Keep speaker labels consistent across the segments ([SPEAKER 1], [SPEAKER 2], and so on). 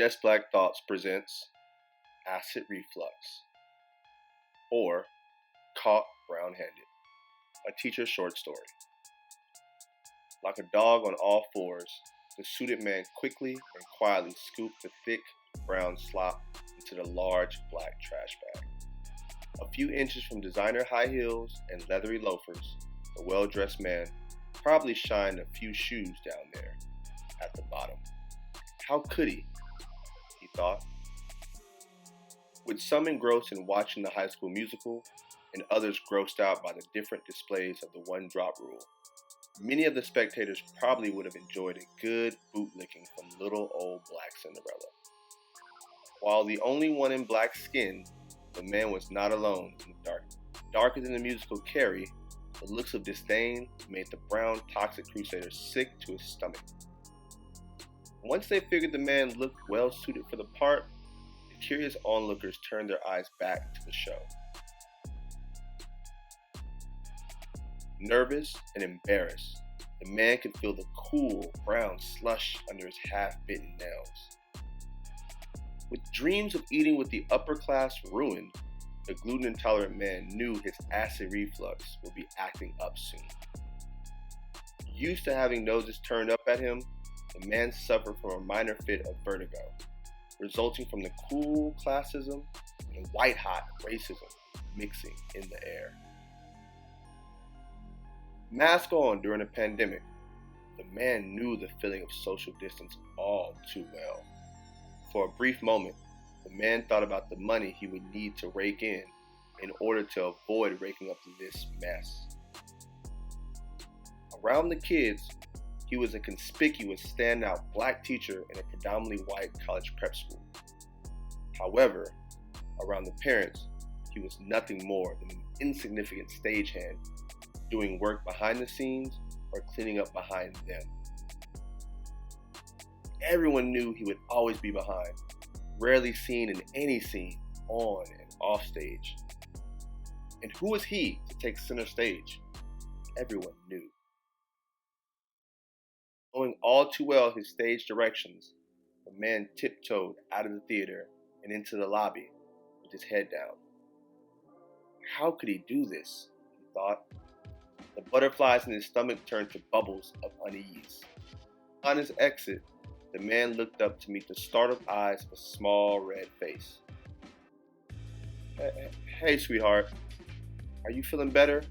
[SPEAKER 1] Just Black Thoughts presents Acid Reflux, or Caught Brown-Handed, a teacher's short story. Like a dog on all fours, the suited man quickly and quietly scooped the thick brown slop into the large black trash bag. A few inches from designer high heels and leathery loafers, the well-dressed man probably shined a few shoes down there at the bottom. How could he thought. With some engrossed in watching the High School Musical, and others grossed out by the different displays of the one-drop rule, many of the spectators probably would have enjoyed a good bootlicking from little old Black Cinderella. While the only one in black skin, the man was not alone in the dark. Darker than the musical Carrie, the looks of disdain made the brown toxic crusader sick to his stomach. Once they figured the man looked well suited for the part, the curious onlookers turned their eyes back to the show. Nervous and embarrassed, the man could feel the cool brown slush under his half-bitten nails. With dreams of eating with the upper class ruined, the gluten-intolerant man knew his acid reflux would be acting up soon. Used to having noses turned up at him, the man suffered from a minor fit of vertigo, resulting from the cool classism and white-hot racism mixing in the air. Mask on during a pandemic, the man knew the feeling of social distance all too well. For a brief moment, the man thought about the money he would need to rake in order to avoid raking up this mess. Around the kids, he was a conspicuous standout black teacher in a predominantly white college prep school. However, around the parents, he was nothing more than an insignificant stagehand doing work behind the scenes or cleaning up behind them. Everyone knew he would always be behind, rarely seen in any scene, on and off stage. And who was he to take center stage? Everyone knew. Knowing all too well his stage directions, the man tiptoed out of the theater and into the lobby with his head down. How could he do this? He thought. The butterflies in his stomach turned to bubbles of unease. On his exit, the man looked up to meet the startled eyes of a small red face. Hey, sweetheart, are you feeling better?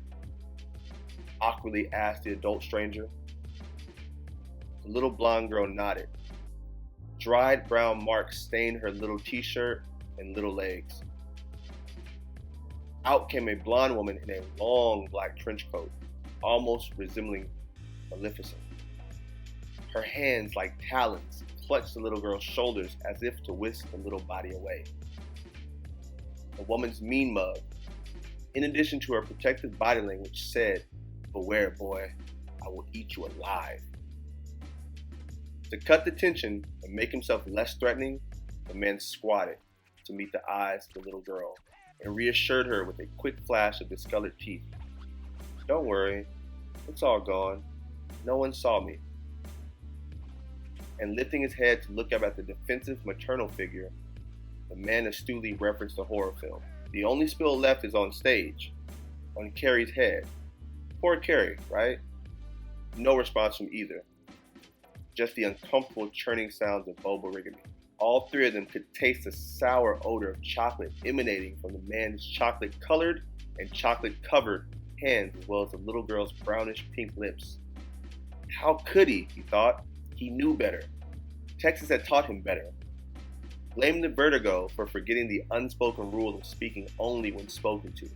[SPEAKER 1] Awkwardly asked the adult stranger. The little blonde girl nodded. Dried brown marks stained her little t-shirt and little legs. Out came a blonde woman in a long black trench coat, almost resembling Maleficent. Her hands, like talons, clutched the little girl's shoulders as if to whisk the little body away. The woman's mean mug, in addition to her protective body language, said, "Beware, boy, I will eat you alive." To cut the tension and make himself less threatening, the man squatted to meet the eyes of the little girl and reassured her with a quick flash of discolored teeth. "Don't worry, it's all gone. No one saw me." And lifting his head to look up at the defensive maternal figure, the man astutely referenced a horror film. The only spill left is on stage, on Carrie's head. Poor Carrie, right? No response from either. Just the uncomfortable churning sounds of boba origami. All three of them could taste the sour odor of chocolate emanating from the man's chocolate-colored and chocolate-covered hands, as well as the little girl's brownish pink lips. How could he thought. He knew better. Texas had taught him better. Blamed the vertigo for forgetting the unspoken rule of speaking only when spoken to.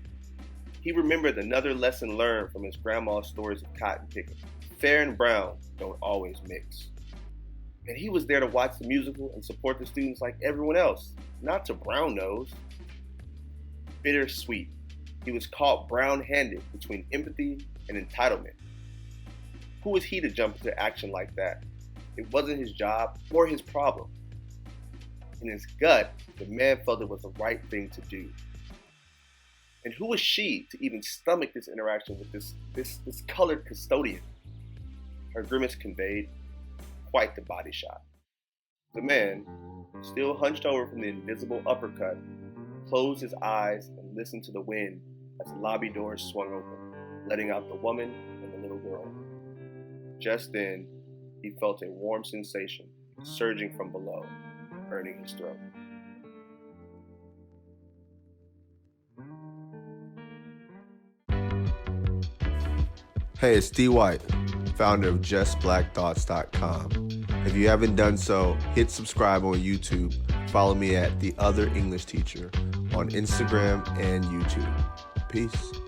[SPEAKER 1] He remembered another lesson learned from his grandma's stories of cotton picking. Fair and brown don't always mix. And he was there to watch the musical and support the students like everyone else, not to brown nose. Bittersweet. He was caught brown-handed between empathy and entitlement. Who was he to jump into action like that? It wasn't his job or his problem. In his gut, the man felt it was the right thing to do. And who was she to even stomach this interaction with this colored custodian? Her grimace conveyed quite the body shot. The man, still hunched over from the invisible uppercut, closed his eyes and listened to the wind as the lobby doors swung open, letting out the woman and the little girl. Just then, he felt a warm sensation surging from below, burning his throat.
[SPEAKER 2] Hey, it's D. White, founder of JustBlackThoughts.com. If you haven't done so, hit subscribe on YouTube. Follow me at The Other English Teacher on Instagram and YouTube. Peace.